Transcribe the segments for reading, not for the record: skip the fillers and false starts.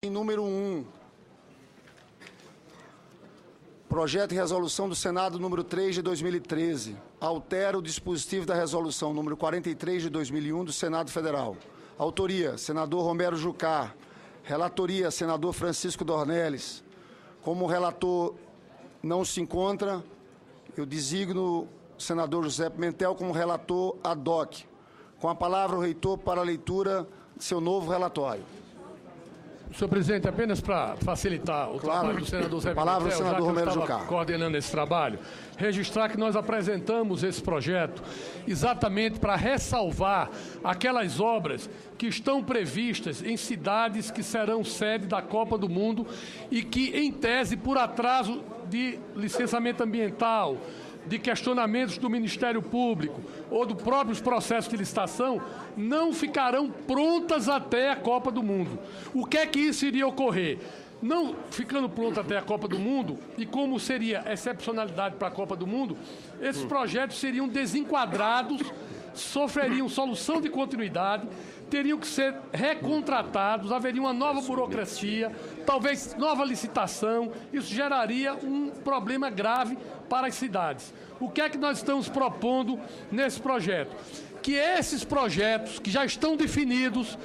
Em número 1, projeto de resolução do Senado número 3 de 2013, altera o dispositivo da resolução número 43 de 2001 do Senado Federal. Autoria, senador Romero Jucá. Relatoria, senador Francisco Dornelles. Como o relator não se encontra, eu designo o senador José Pimentel como relator ad hoc. Com a palavra o reitor para a leitura de seu novo relatório. Senhor presidente, apenas para facilitar o trabalho do senador Zé Palavra Pimentel, senador Romero Jucá. Coordenando esse trabalho, registrar que nós apresentamos esse projeto exatamente para ressalvar aquelas obras que estão previstas em cidades que serão sede da Copa do Mundo e que, em tese, por atraso de licenciamento ambiental, de questionamentos do Ministério Público ou dos próprios processos de licitação, não ficarão prontas até a Copa do Mundo. O que é que isso iria ocorrer? Não ficando pronto até a Copa do Mundo, e como seria excepcionalidade para a Copa do Mundo, esses projetos seriam desenquadrados, sofreriam solução de continuidade, teriam que ser recontratados, haveria uma nova burocracia, talvez nova licitação, isso geraria um problema grave para as cidades. O que é que nós estamos propondo nesse projeto? Que esses projetos que já estão definidos,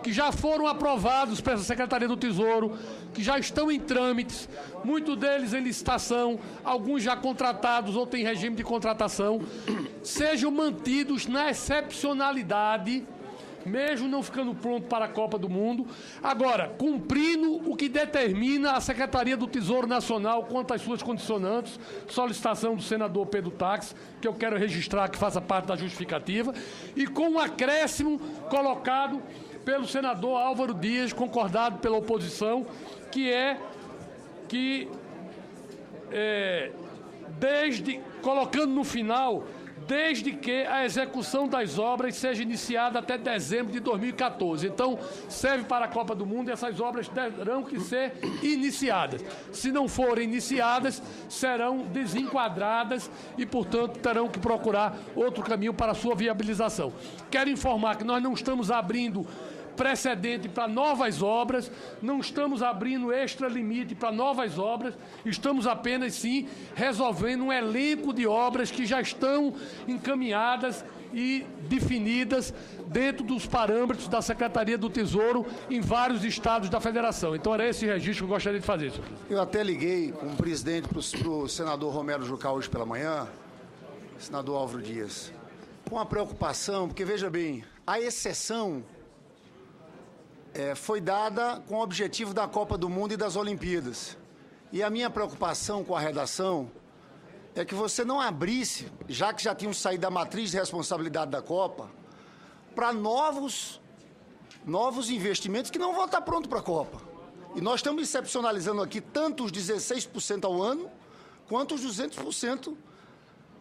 que já foram aprovados pela Secretaria do Tesouro, que já estão em trâmites, muitos deles em licitação, alguns já contratados ou têm regime de contratação, sejam mantidos na excepcionalidade, mesmo não ficando pronto para a Copa do Mundo, agora, cumprindo o que determina a Secretaria do Tesouro Nacional quanto às suas condicionantes, solicitação do senador Pedro Táxi, que eu quero registrar que faça parte da justificativa, e com um acréscimo colocado pelo senador Álvaro Dias, concordado pela oposição, que é que, colocando no final, desde que a execução das obras seja iniciada até dezembro de 2014. Então, serve para a Copa do Mundo e essas obras terão que ser iniciadas. Se não forem iniciadas, serão desenquadradas e, portanto, terão que procurar outro caminho para a sua viabilização. Quero informar que nós não estamos abrindo precedente para novas obras, não estamos abrindo extra-limite para novas obras, estamos apenas, sim, resolvendo um elenco de obras que já estão encaminhadas e definidas dentro dos parâmetros da Secretaria do Tesouro em vários estados da Federação. Então, era esse registro que eu gostaria de fazer, senhor presidente. Eu até liguei com o presidente para o senador Romero Jucá hoje pela manhã, senador Álvaro Dias, com a preocupação, porque, veja bem, a exceção foi dada com o objetivo da Copa do Mundo e das Olimpíadas. E a minha preocupação com a redação é que você não abrisse, já que já tinham saído da matriz de responsabilidade da Copa, para novos investimentos que não vão estar prontos para a Copa. E nós estamos excepcionalizando aqui tanto os 16% ao ano, quanto os 200%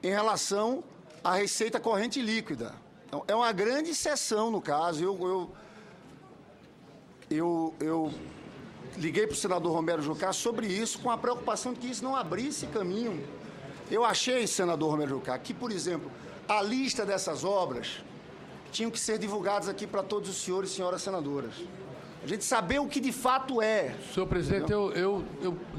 em relação à receita corrente líquida. Então, é uma grande exceção no caso. Eu liguei para o senador Romero Jucá sobre isso, com a preocupação de que isso não abrisse caminho. Eu achei, senador Romero Jucá, que, por exemplo, a lista dessas obras tinham que ser divulgadas aqui para todos os senhores e senhoras senadoras. A gente saber o que de fato é. Senhor presidente, eu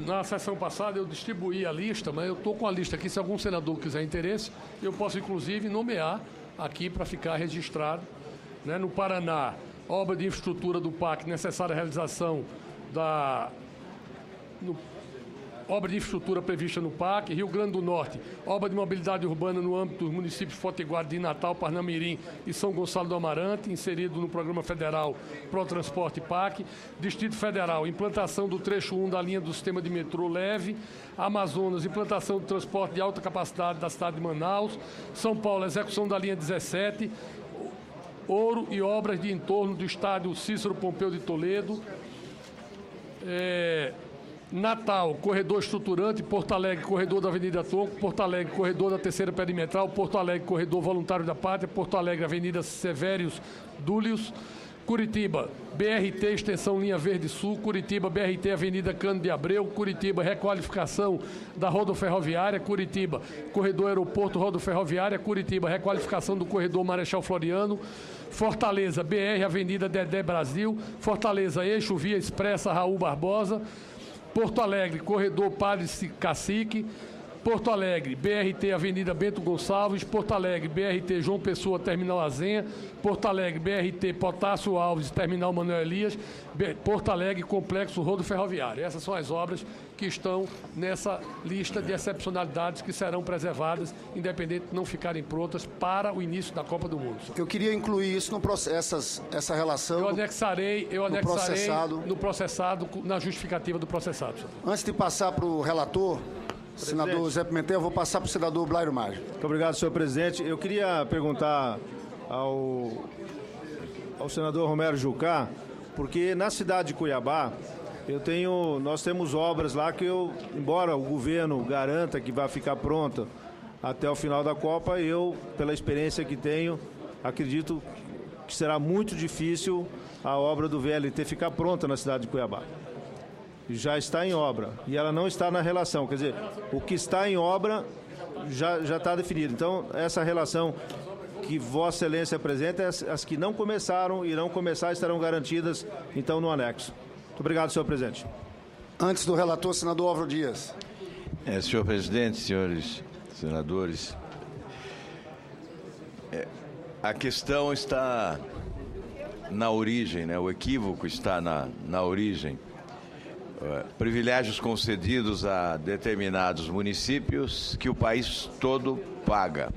na sessão passada eu distribuí a lista, mas eu estou com a lista aqui, se algum senador quiser interesse, eu posso, inclusive, nomear aqui para ficar registrado, né, no Paraná, obra de infraestrutura do PAC, necessária realização obra de infraestrutura prevista no PAC. Rio Grande do Norte, obra de mobilidade urbana no âmbito dos municípios de Potiguar de Natal, Parnamirim e São Gonçalo do Amarante, inserido no Programa Federal Pro Transporte PAC. Distrito Federal, implantação do trecho 1 da linha do sistema de metrô leve. Amazonas, implantação do transporte de alta capacidade da cidade de Manaus. São Paulo, execução da linha 17. Ouro e obras de entorno do estádio Cícero Pompeu de Toledo. Natal, corredor estruturante. Porto Alegre, corredor da Avenida Tronco. Porto Alegre, corredor da Terceira Perimetral. Porto Alegre, corredor voluntário da Pátria. Porto Alegre, Avenida Sevérios Dúlios. Curitiba, BRT Extensão Linha Verde Sul, Curitiba, BRT Avenida Cândido de Abreu, Curitiba, requalificação da rodoferroviária, Curitiba, corredor aeroporto rodoferroviária, Curitiba, requalificação do corredor Marechal Floriano, Fortaleza, BR Avenida Dedé Brasil, Fortaleza, eixo Via Expressa Raul Barbosa, Porto Alegre, corredor Padre Cacique, Porto Alegre, BRT Avenida Bento Gonçalves, Porto Alegre, BRT João Pessoa, Terminal Azenha, Porto Alegre, BRT Potássio Alves, Terminal Manuel Elias, Porto Alegre, Complexo Rodoferroviário. Essas são as obras que estão nessa lista de excepcionalidades que serão preservadas, independente de não ficarem prontas para o início da Copa do Mundo. Eu queria incluir isso no processo, essa relação. Eu anexarei no processado, na justificativa do processado. Antes de passar para o relator, senador Zé Pimentel, eu vou passar para o senador Blairo Maggi. Muito obrigado, senhor presidente. Eu queria perguntar ao senador Romero Jucá, porque na cidade de Cuiabá, nós temos obras lá que embora o governo garanta que vai ficar pronta até o final da Copa, eu, pela experiência que tenho, acredito que será muito difícil a obra do VLT ficar pronta na cidade de Cuiabá. Já está em obra e ela não está na relação, quer dizer, o que está em obra já está definido. Então, essa relação que Vossa Excelência apresenta, as que não começaram, irão começar, estarão garantidas, então, no anexo. Muito obrigado, senhor presidente. Antes do relator, senador Álvaro Dias. Senhor presidente, senhores senadores, a questão está na origem, né? O equívoco está na origem. Privilégios concedidos a determinados municípios que o país todo paga.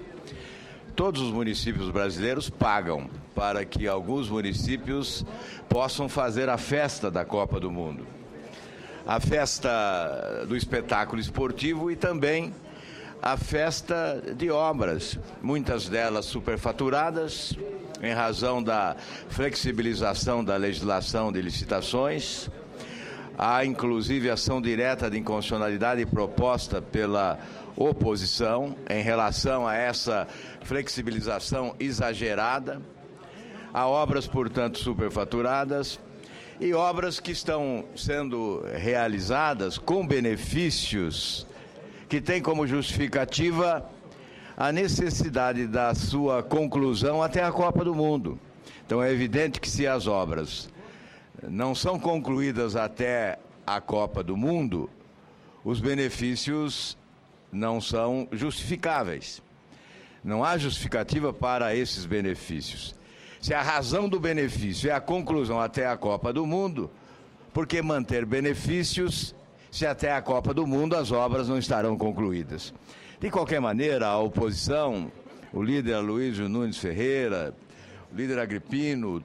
Todos os municípios brasileiros pagam para que alguns municípios possam fazer a festa da Copa do Mundo. A festa do espetáculo esportivo e também a festa de obras, muitas delas superfaturadas, em razão da flexibilização da legislação de licitações. Há, inclusive, ação direta de inconstitucionalidade proposta pela oposição em relação a essa flexibilização exagerada. Há obras, portanto, superfaturadas e obras que estão sendo realizadas com benefícios que têm como justificativa a necessidade da sua conclusão até a Copa do Mundo. Então, é evidente que se as obras não são concluídas até a Copa do Mundo, os benefícios não são justificáveis. Não há justificativa para esses benefícios. Se a razão do benefício é a conclusão até a Copa do Mundo, por que manter benefícios se até a Copa do Mundo as obras não estarão concluídas? De qualquer maneira, a oposição, o líder Aloysio Nunes Ferreira, o líder Agripino,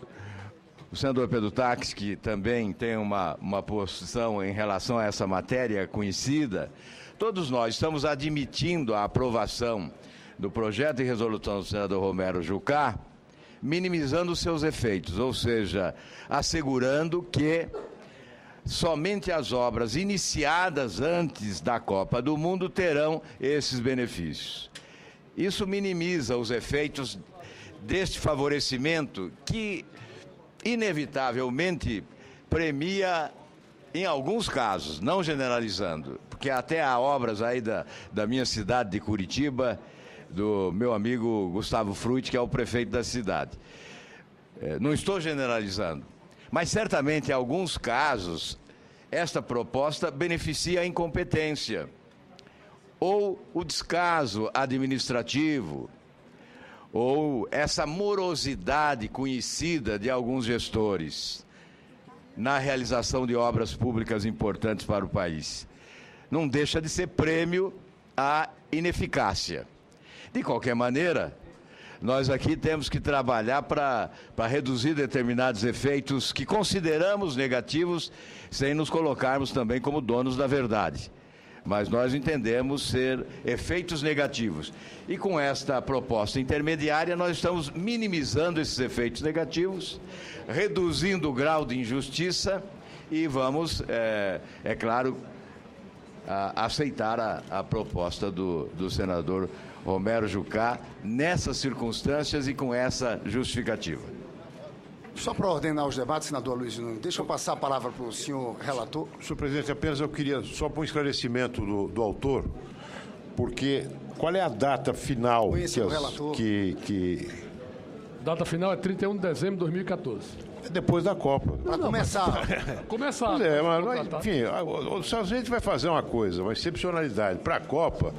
o senador Pedro Táxi, que também tem uma posição em relação a essa matéria conhecida, todos nós estamos admitindo a aprovação do projeto de resolução do senador Romero Jucá, minimizando seus efeitos, ou seja, assegurando que somente as obras iniciadas antes da Copa do Mundo terão esses benefícios. Isso minimiza os efeitos deste favorecimento que inevitavelmente premia, em alguns casos, não generalizando, porque até há obras aí da minha cidade de Curitiba, do meu amigo Gustavo Frutti, que é o prefeito da cidade. Não estou generalizando, mas certamente em alguns casos esta proposta beneficia a incompetência ou o descaso administrativo, ou essa morosidade conhecida de alguns gestores na realização de obras públicas importantes para o país. Não deixa de ser prêmio à ineficácia. De qualquer maneira, nós aqui temos que trabalhar para reduzir determinados efeitos que consideramos negativos, sem nos colocarmos também como donos da verdade. Mas nós entendemos ser efeitos negativos. E com esta proposta intermediária, nós estamos minimizando esses efeitos negativos, reduzindo o grau de injustiça e vamos, é claro, aceitar a proposta do senador Romero Jucá nessas circunstâncias e com essa justificativa. Só para ordenar os debates, senador Luiz Nunes, deixa eu passar a palavra para o senhor relator. Senhor presidente, apenas eu queria só para um esclarecimento do autor, porque qual é a data final que Data final é 31 de dezembro de 2014. depois da Copa. Para começar. Começar. Mas, enfim, se a gente vai fazer uma coisa, uma excepcionalidade para a Copa,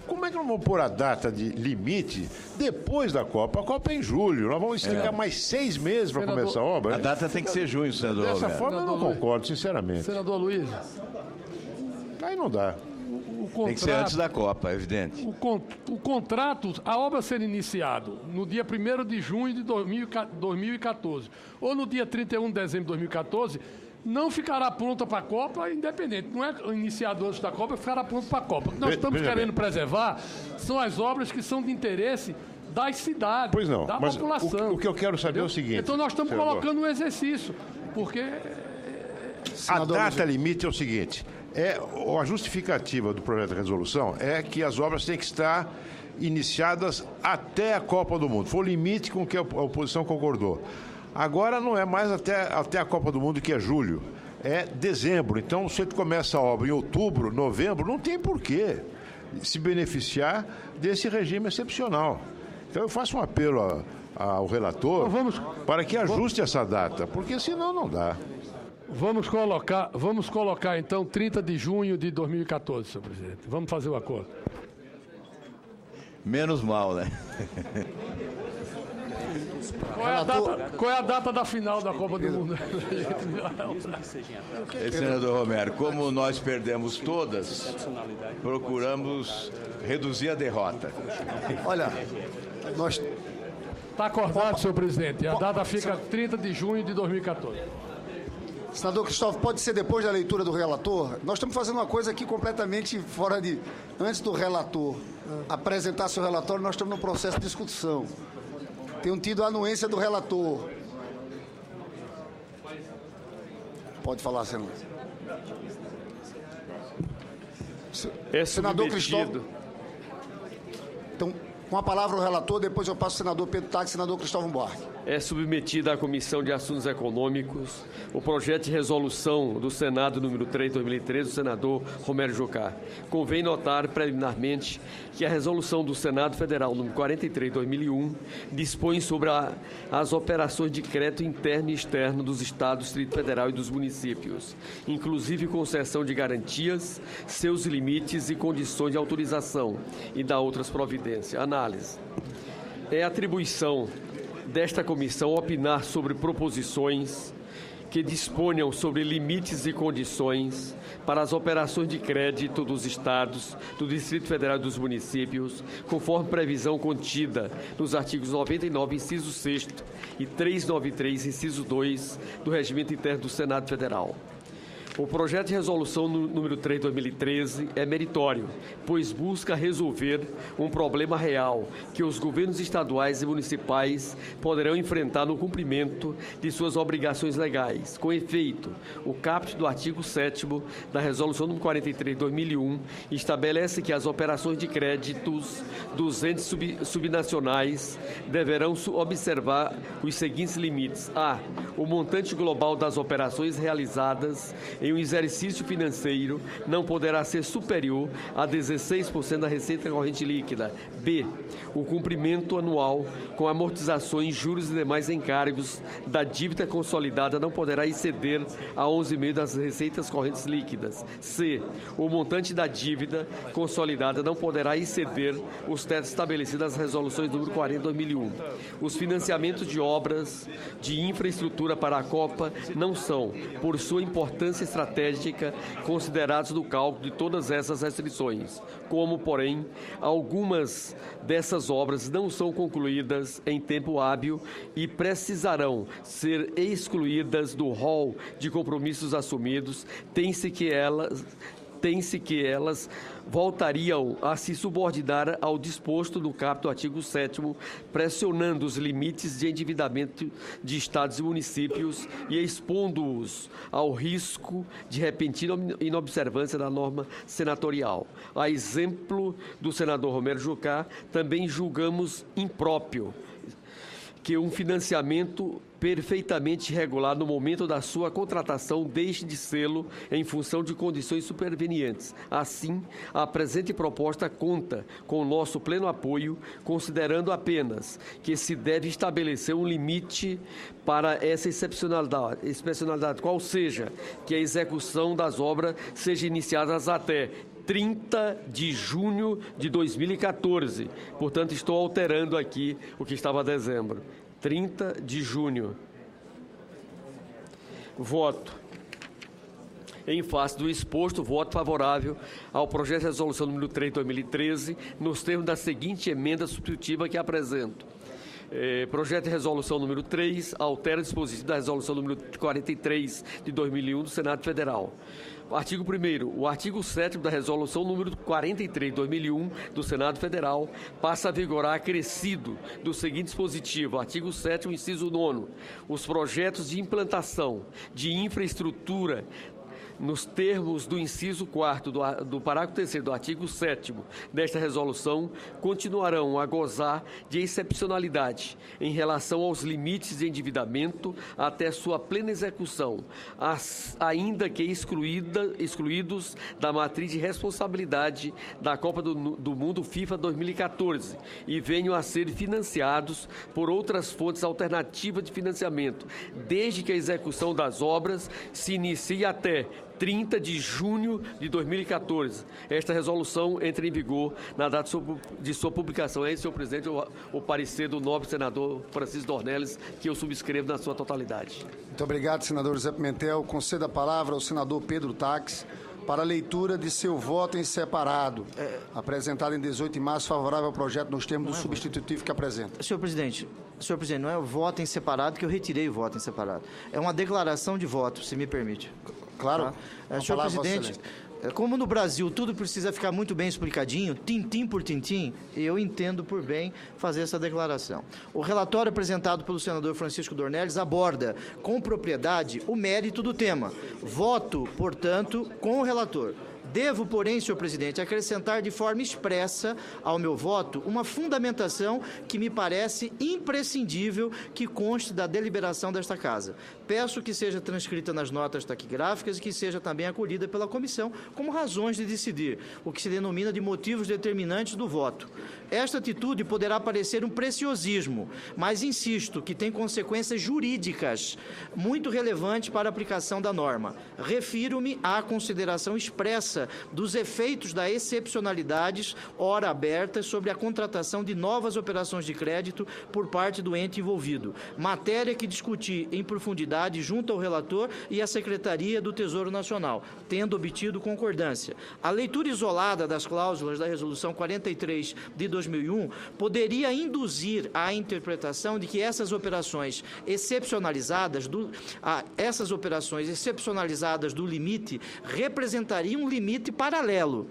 como é que não vamos pôr a data de limite depois da Copa? A Copa é em julho, nós vamos esticar mais 6 meses para começar a obra. A data tem que ser junho, senador Dessa Roberto. forma eu não concordo, sinceramente. Senador Luiz, Aí não dá. o contrato... Tem que ser antes da Copa, é evidente. O contrato, a obra ser iniciado no dia 1º de junho de 2014 ou no dia 31 de dezembro de 2014, não ficará pronta para a Copa, independente. Não é iniciado antes da Copa, ficará pronto para a Copa. O que nós estamos querendo preservar são as obras que são de interesse das cidades, Pois não, da mas população. o que eu quero saber é o seguinte... Então nós estamos senador, colocando um exercício, porque... A data limite é o seguinte, a justificativa do projeto de resolução é que as obras têm que estar iniciadas até a Copa do Mundo. Foi o limite com que a oposição concordou. Agora não é mais até a Copa do Mundo, que é julho, é dezembro. Então, se você começa a obra em outubro, novembro, não tem porquê se beneficiar desse regime excepcional. Então, eu faço um apelo ao relator para que ajuste essa data, porque senão não dá. Vamos colocar então 30 de junho de 2014, senhor presidente. Vamos fazer o acordo. Menos mal, né? Qual é a data da final da Copa do Mundo? Senador Romero, como nós perdemos todas, procuramos reduzir a derrota. Olha, nós... Está acordado, senhor presidente. A data fica 30 de junho de 2014. Senador Cristóvão, pode ser depois da leitura do relator? Nós estamos fazendo uma coisa aqui completamente fora de... Antes do relator apresentar seu relatório, nós estamos no processo de discussão. Tenho tido a anuência do relator. Pode falar, senador. Senador Cristóvão. Então, com a palavra o relator, depois eu passo ao senador Pedro Táxi e senador Cristóvão Buarque. É submetida à Comissão de Assuntos Econômicos o projeto de resolução do Senado número 3 de 2013, do senador Romero Jucá. Convém notar preliminarmente que a resolução do Senado Federal número 43 de 2001 dispõe sobre as operações de crédito interno e externo dos Estados, Distrito Federal e dos municípios, inclusive concessão de garantias, seus limites e condições de autorização e da outras providências. Análise. É atribuição desta comissão opinar sobre proposições que disponham sobre limites e condições para as operações de crédito dos Estados, do Distrito Federal e dos municípios, conforme previsão contida nos artigos 99, inciso 6º e 393, inciso 2 do Regimento Interno do Senado Federal. O projeto de resolução número 3 de 2013 é meritório, pois busca resolver um problema real que os governos estaduais e municipais poderão enfrentar no cumprimento de suas obrigações legais. Com efeito, o caput do artigo 7º da resolução número 43 de 2001 estabelece que as operações de créditos dos entes subnacionais deverão observar os seguintes limites: a. O montante global das operações realizadas em um exercício financeiro não poderá ser superior a 16% da receita corrente líquida. B. O cumprimento anual com amortizações, juros e demais encargos da dívida consolidada não poderá exceder a 11,5% das receitas correntes líquidas. C. O montante da dívida consolidada não poderá exceder os tetos estabelecidos nas resoluções número 40 de 2001. Os financiamentos de obras de infraestrutura para a Copa não são, por sua importância estratégica, considerados no cálculo de todas essas restrições, como, porém, algumas dessas obras não são concluídas em tempo hábil e precisarão ser excluídas do rol de compromissos assumidos, tem-se que elas voltariam a se subordinar ao disposto no caput do artigo 7º, pressionando os limites de endividamento de estados e municípios e expondo-os ao risco de repentina inobservância da norma senatorial. A exemplo do senador Romero Jucá, também julgamos impróprio que um financiamento perfeitamente regular no momento da sua contratação deixe de sê-lo em função de condições supervenientes. Assim, a presente proposta conta com o nosso pleno apoio, considerando apenas que se deve estabelecer um limite para essa excepcionalidade, qual seja que a execução das obras seja iniciada até 30 de junho de 2014. Portanto, estou alterando aqui o que estava a dezembro. 30 de junho. Voto. Em face do exposto, voto favorável ao projeto de resolução número 3 de 2013, nos termos da seguinte emenda substitutiva que apresento. Projeto de resolução número 3 altera o dispositivo da resolução número 43 de 2001 do Senado Federal. Artigo 1º. O artigo 7º da resolução número 43 de 2001 do Senado Federal passa a vigorar acrescido do seguinte dispositivo. Artigo 7º, inciso 9º. Os projetos de implantação de infraestrutura nos termos do inciso 4º do parágrafo 3º do artigo 7º desta resolução, continuarão a gozar de excepcionalidade em relação aos limites de endividamento até sua plena execução, ainda que excluídos da matriz de responsabilidade da Copa do Mundo FIFA 2014 e venham a ser financiados por outras fontes alternativas de financiamento, desde que a execução das obras se inicie até 30 de junho de 2014. Esta resolução entra em vigor na data de sua publicação. É, senhor presidente, o parecer do nobre senador Francisco Dornelles, que eu subscrevo na sua totalidade. Muito obrigado, senador José Pimentel. Concedo a palavra ao senador Pedro Taques para a leitura de seu voto em separado, apresentado em 18 de março, favorável ao projeto nos termos do substitutivo que apresenta. Senhor presidente, não é o voto em separado, que eu retirei o voto em separado. É uma declaração de voto, se me permite. Claro. Tá? Senhor presidente, como no Brasil tudo precisa ficar muito bem explicadinho, tintim por tintim, eu entendo por bem fazer essa declaração. O relatório apresentado pelo senador Francisco Dornelles aborda com propriedade o mérito do tema. Voto, portanto, com o relator. Devo, porém, senhor presidente, acrescentar de forma expressa ao meu voto uma fundamentação que me parece imprescindível que conste da deliberação desta Casa. Peço que seja transcrita nas notas taquigráficas e que seja também acolhida pela comissão como razões de decidir, o que se denomina de motivos determinantes do voto. Esta atitude poderá parecer um preciosismo, mas insisto que tem consequências jurídicas muito relevantes para a aplicação da norma. Refiro-me à consideração expressa dos efeitos da excepcionalidades ora abertas sobre a contratação de novas operações de crédito por parte do ente envolvido, matéria que discuti em profundidade junto ao relator e à Secretaria do Tesouro Nacional, tendo obtido concordância. A leitura isolada das cláusulas da Resolução 43 de 2001 poderia induzir à interpretação de que essas operações excepcionalizadas do limite representariam um limite paralelo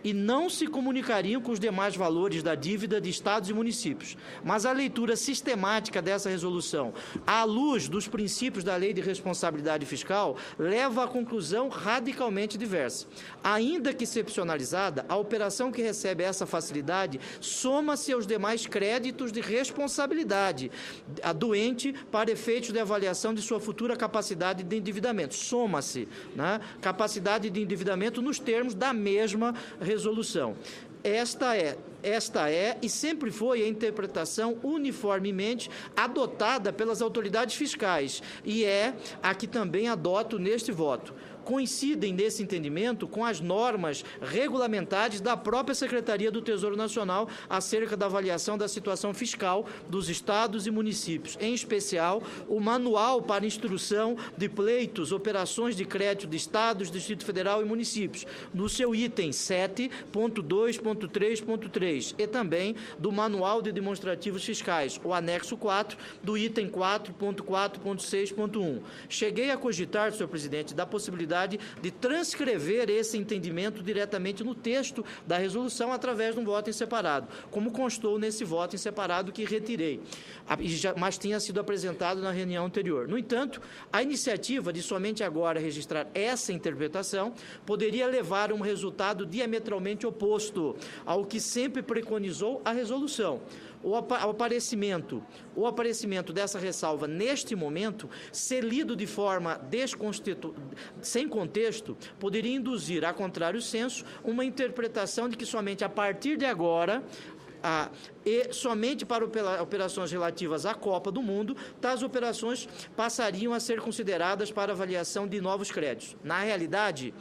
e não se comunicariam com os demais valores da dívida de estados e municípios. Mas a leitura sistemática dessa resolução, à luz dos princípios da Lei de Responsabilidade Fiscal, leva à conclusão radicalmente diversa. Ainda que excepcionalizada, a operação que recebe essa facilidade soma-se aos demais créditos de responsabilidade a doente para efeitos de avaliação de sua futura capacidade de endividamento. Soma-se, né, capacidade de endividamento nos termos da mesma resolução. Esta é e sempre foi a interpretação uniformemente adotada pelas autoridades fiscais e é a que também adoto neste voto. Coincidem nesse entendimento com as normas regulamentares da própria Secretaria do Tesouro Nacional acerca da avaliação da situação fiscal dos estados e municípios, em especial o Manual para Instrução de Pleitos, Operações de Crédito de Estados, Distrito Federal e Municípios, no seu item 7.2.3.3 e também do Manual de Demonstrativos Fiscais, o anexo 4 do item 4.4.6.1. Cheguei a cogitar, senhor presidente, da possibilidade de transcrever esse entendimento diretamente no texto da resolução através de um voto em separado, como constou nesse voto em separado que retirei, mas tinha sido apresentado na reunião anterior. No entanto, a iniciativa de somente agora registrar essa interpretação poderia levar a um resultado diametralmente oposto ao que sempre preconizou a resolução. o aparecimento dessa ressalva neste momento, ser lido de forma sem contexto, poderia induzir, a contrário senso, uma interpretação de que somente a partir de agora, e somente para operações relativas à Copa do Mundo, tais operações passariam a ser consideradas para avaliação de novos créditos. Na realidade,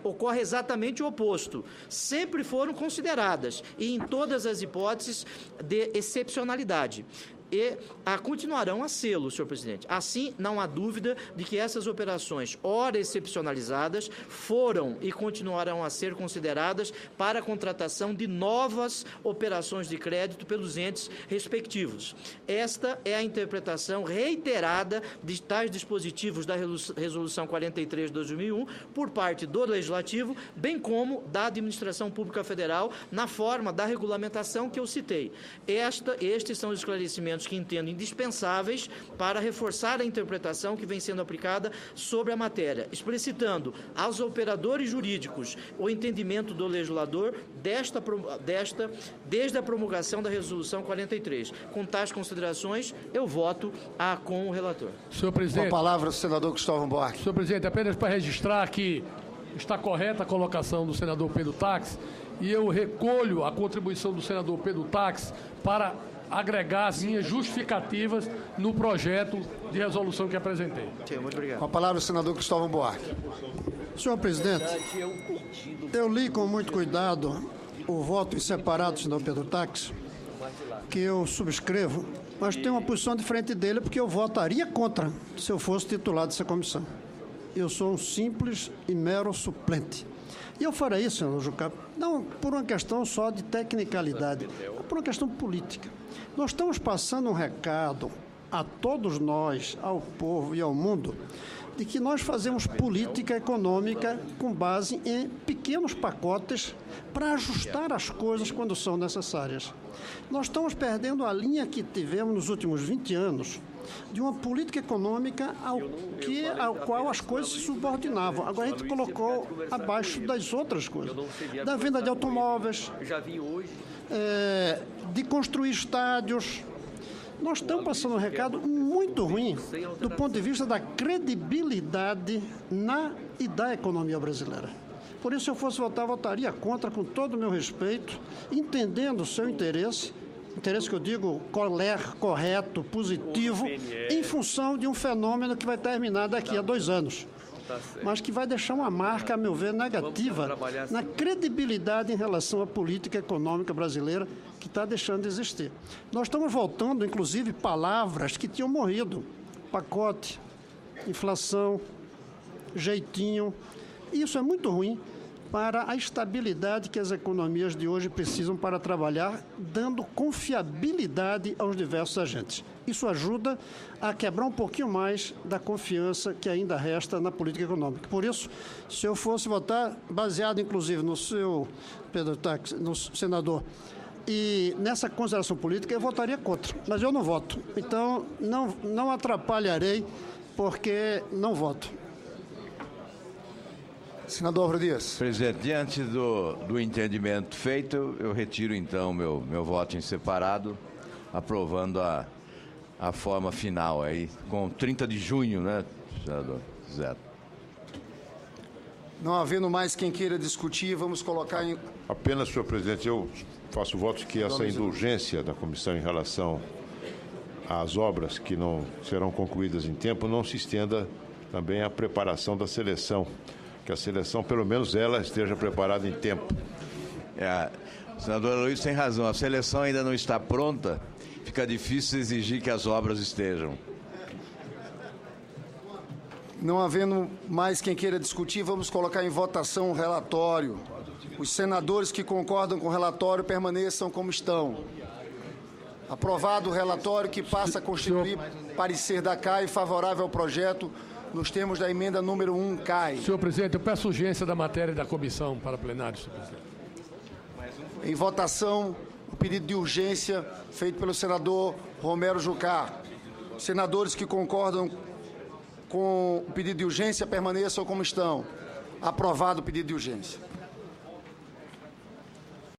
ocorre exatamente o oposto. Sempre foram consideradas, e em todas as hipóteses de excepcionalidade. E continuarão a sê-lo, senhor presidente. Assim, não há dúvida de que essas operações, ora excepcionalizadas, foram e continuarão a ser consideradas para a contratação de novas operações de crédito pelos entes respectivos. Esta é a interpretação reiterada de tais dispositivos da Resolução 43 de 2001 por parte do Legislativo, bem como da Administração Pública Federal, na forma da regulamentação que eu citei. Estes são os esclarecimentos que entendo indispensáveis para reforçar a interpretação que vem sendo aplicada sobre a matéria, explicitando aos operadores jurídicos o entendimento do legislador desde a promulgação da Resolução 43. Com tais considerações, eu voto com o relator. Senhor presidente. Com a palavra, o senador Cristóvão Buarque. Senhor presidente, apenas para registrar que está correta a colocação do senador Pedro Tax e eu recolho a contribuição do senador Pedro Tax para agregar as minhas justificativas no projeto de resolução que apresentei. Muito obrigado. Com a palavra, o senador Cristóvão Buarque. Senhor presidente, eu li com muito cuidado o voto em separado do senador Pedro Tax, que eu subscrevo, mas tenho uma posição diferente dele, porque eu votaria contra se eu fosse titular dessa comissão. Eu sou um simples e mero suplente. E eu farei isso, senador Jucá, não por uma questão só de tecnicalidade, mas por uma questão política. Nós estamos passando um recado a todos nós, ao povo e ao mundo, de que nós fazemos política econômica com base em pequenos pacotes para ajustar as coisas quando são necessárias. Nós estamos perdendo a linha que tivemos nos últimos 20 anos, de uma política econômica ao qual as coisas se subordinavam. Agora a gente colocou abaixo das outras coisas. Da venda de automóveis, de construir estádios. Nós estamos passando um recado muito ruim do ponto de vista da credibilidade e da economia brasileira. Por isso, se eu fosse votar, votaria contra, com todo o meu respeito, entendendo o seu interesse que eu digo correto, positivo, em função de um fenômeno que vai terminar daqui a 2 anos, mas que vai deixar uma marca, a meu ver, negativa na credibilidade em relação à política econômica brasileira, que está deixando de existir. Nós estamos voltando, inclusive, palavras que tinham morrido: pacote, inflação, jeitinho. Isso é muito ruim para a estabilidade que as economias de hoje precisam para trabalhar, dando confiabilidade aos diversos agentes. Isso ajuda a quebrar um pouquinho mais da confiança que ainda resta na política econômica. Por isso, se eu fosse votar, baseado inclusive no seu, Pedro Tax, no senador, e nessa consideração política, eu votaria contra, mas eu não voto. Então, não atrapalharei, porque não voto. Senador Álvaro Dias. Presidente, diante do entendimento feito, eu retiro então meu voto em separado, aprovando a forma final aí, com 30 de junho, né, senador Zé? Não havendo mais quem queira discutir, vamos colocar em... Apenas, senhor presidente, eu faço voto que essa indulgência da comissão em relação às obras que não serão concluídas em tempo não se estenda também à preparação da seleção, que a seleção, pelo menos ela, esteja preparada em tempo. O senador Luiz tem razão, a seleção ainda não está pronta, fica difícil exigir que as obras estejam. Não havendo mais quem queira discutir, vamos colocar em votação o relatório. Os senadores que concordam com o relatório permaneçam como estão. Aprovado o relatório, que passa a constituir parecer da CAI favorável ao projeto, nos termos da emenda número 1, CAI. Senhor presidente, eu peço urgência da matéria da comissão para plenário, senhor presidente. Em votação, o pedido de urgência feito pelo senador Romero Jucá. Senadores que concordam com o pedido de urgência permaneçam como estão. Aprovado o pedido de urgência.